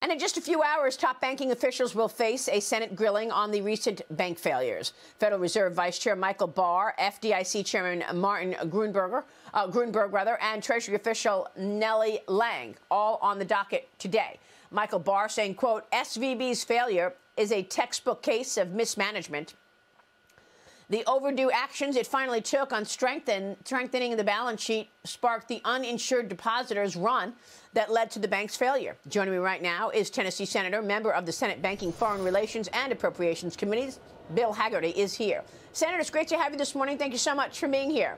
And in just a few hours, top banking officials will face a Senate grilling on the recent bank failures. Federal Reserve Vice Chair Michael Barr, FDIC Chairman Martin Gruenberg, and Treasury official Nellie Lang, all on the docket today. Michael Barr saying, quote, SVB's failure is a textbook case of mismanagement. The overdue actions it finally took on strengthening the balance sheet sparked the uninsured depositors run that led to the bank's failure. Joining me right now is Tennessee Senator, member of the Senate Banking, Foreign Relations and Appropriations Committees. Bill Hagerty is here. Senator, it's great to have you this morning. Thank you so much for being here.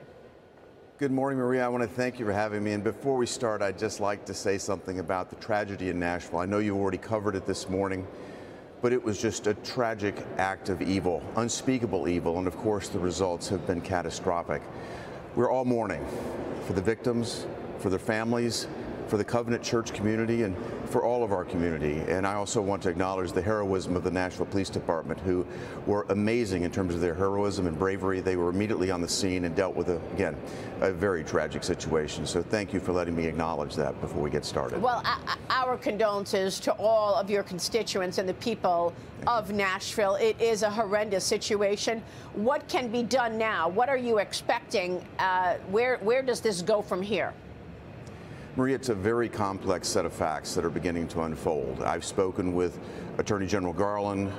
Good morning, Maria. I want to thank you for having me. And before we start, I'd just like to say something about the tragedy in Nashville. I know you already covered it this morning, but it was just a tragic act of evil, unspeakable evil, and of course the results have been catastrophic. We're all mourning for the victims, for their families, for the Covenant Church community, and for all of our community. And I also want to acknowledge the heroism of the Nashville Police Department, who were amazing in terms of their heroism and bravery. They were immediately on the scene and dealt with, again, a very tragic situation. So thank you for letting me acknowledge that before we get started. Well, our condolences to all of your constituents and the people of Nashville. It is a horrendous situation. What can be done now? What are you expecting? Where does this go from here? Maria, it's a very complex set of facts that are beginning to unfold. I've spoken with Attorney General Garland.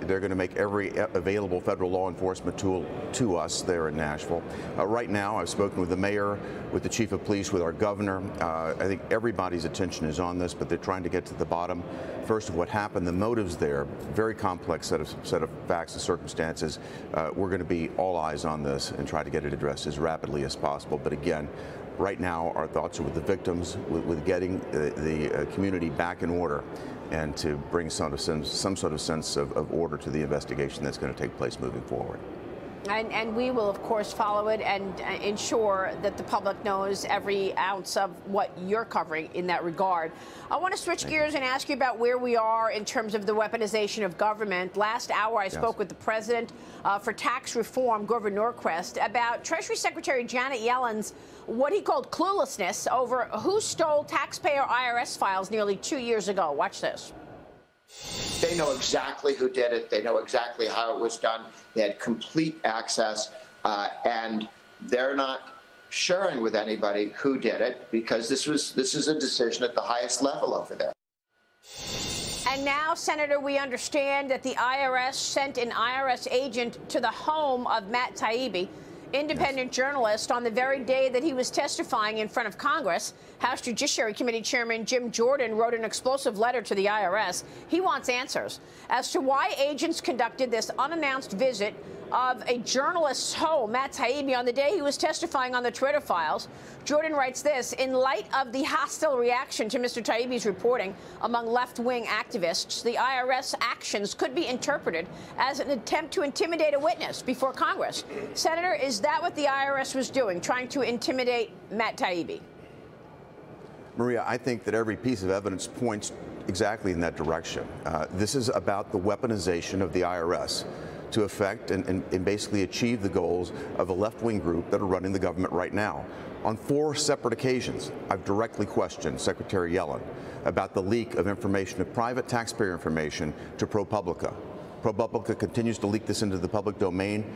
They're going to make every available federal law enforcement tool to us there in Nashville. Right now, I've spoken with the mayor, with the chief of police, with our governor. I think everybody's attention is on this, but they're trying to get to the bottom, first, of what happened, the motives there. Very complex set of facts and circumstances. We're going to be all eyes on this and try to get it addressed as rapidly as possible. But again, right now, our thoughts are with the victims, with getting the community back in order, and to bring some sort of sense of order to the investigation that's going to take place moving forward. And we will, of course, follow it and ensure that the public knows every ounce of what you're covering in that regard. I want to switch gears and ask you about where we are in terms of the weaponization of government. Last hour, I spoke with the president for tax reform, Grover Norquist, about Treasury Secretary Janet Yellen's what he called cluelessness over who stole taxpayer IRS files nearly 2 years ago. Watch this. They know exactly who did it. They know exactly how it was done. They had complete access, and they're not sharing with anybody who did it, because this is a decision at the highest level over there. And now, Senator, we understand that the IRS sent an IRS agent to the home of Matt Taibbi, independent journalist, on the very day that he was testifying in front of Congress. House Judiciary Committee Chairman Jim Jordan wrote an explosive letter to the IRS. He wants answers as to why agents conducted this unannounced visit of a journalist's home, Matt Taibbi, on the day he was testifying on the Twitter files. Jordan writes this: in light of the hostile reaction to Mr. Taibbi's reporting among left-wing activists, the IRS actions could be interpreted as an attempt to intimidate a witness before Congress. Senator, is that what the IRS was doing, trying to intimidate Matt Taibbi? Maria, I think that every piece of evidence points exactly in that direction. This is about the weaponization of the IRS to affect and basically achieve the goals of a left-wing group that are running the government right now. On 4 separate occasions, I've directly questioned Secretary Yellen about the leak of information, of private taxpayer information, to ProPublica. ProPublica continues to leak this into the public domain.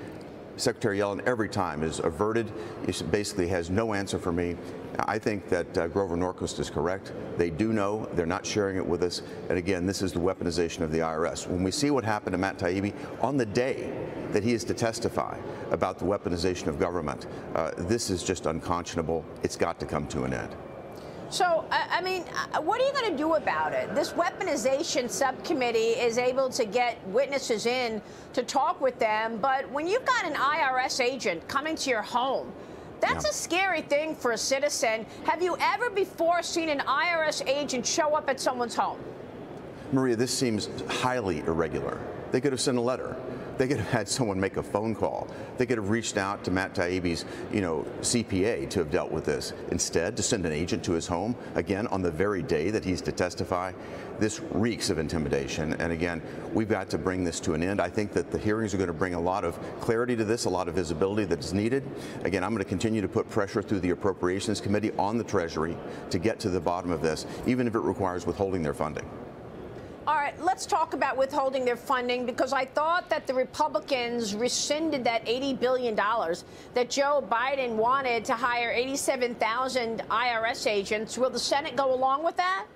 Secretary Yellen every time is averted. He basically has no answer for me. I think that Grover Norquist is correct. They do know. They're not sharing it with us. And again, this is the weaponization of the IRS. When we see what happened to Matt Taibbi on the day that he is to testify about the weaponization of government, this is just unconscionable. It's got to come to an end. So, I mean, what are you going to do about it? This weaponization subcommittee is able to get witnesses in to talk with them, but when you've got an IRS agent coming to your home, that's a scary thing for a citizen. Have you ever before seen an IRS agent show up at someone's home? Maria, this seems highly irregular. They could have sent a letter. They could have had someone make a phone call. They could have reached out to Matt Taibbi's, CPA to have dealt with this. Instead, to send an agent to his home, again, on the very day that he's to testify, this reeks of intimidation. And again, we've got to bring this to an end. I think that the hearings are going to bring a lot of clarity to this, a lot of visibility that is needed. Again, I'm going to continue to put pressure through the Appropriations Committee on the Treasury to get to the bottom of this, even if it requires withholding their funding. All right, let's talk about withholding their funding, because I thought that the Republicans rescinded that $80 billion that Joe Biden wanted to hire 87,000 IRS agents. Will the Senate go along with that?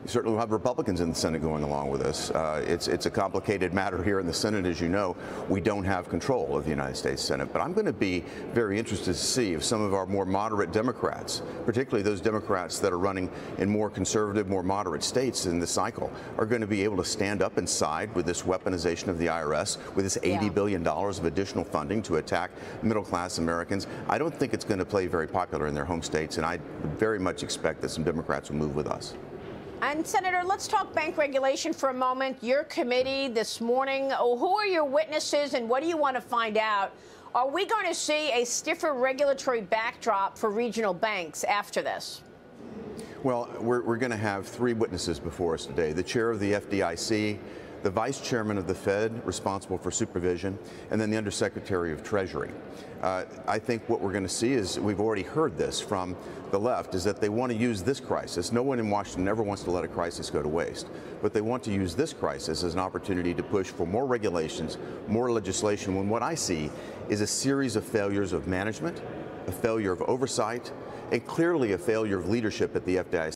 You certainly will have Republicans in the Senate going along with this. It's a complicated matter here in the Senate. As you know, we don't have control of the United States Senate. But I'm going to be very interested to see if some of our more moderate Democrats, particularly those Democrats that are running in more conservative, more moderate states in this cycle, are going to be able to stand up and side with this weaponization of the IRS, with this $80 billion of additional funding to attack middle-class Americans. I don't think it's going to play very popular in their home states, and I very much expect that some Democrats will move with us. And, Senator, let's talk bank regulation for a moment. Your committee this morning, who are your witnesses and what do you want to find out? Are we going to see a stiffer regulatory backdrop for regional banks after this? Well, we're going to have three witnesses before us today. The chair of the FDIC, the vice chairman of the Fed, responsible for supervision, and then the undersecretary of Treasury. I think what we're going to see is, we've already heard this from the left, is that they want to use this crisis. No one in Washington ever wants to let a crisis go to waste, but they want to use this crisis as an opportunity to push for more regulations, more legislation, when what I see is a series of failures of management, a failure of oversight, and clearly a failure of leadership at the FDIC.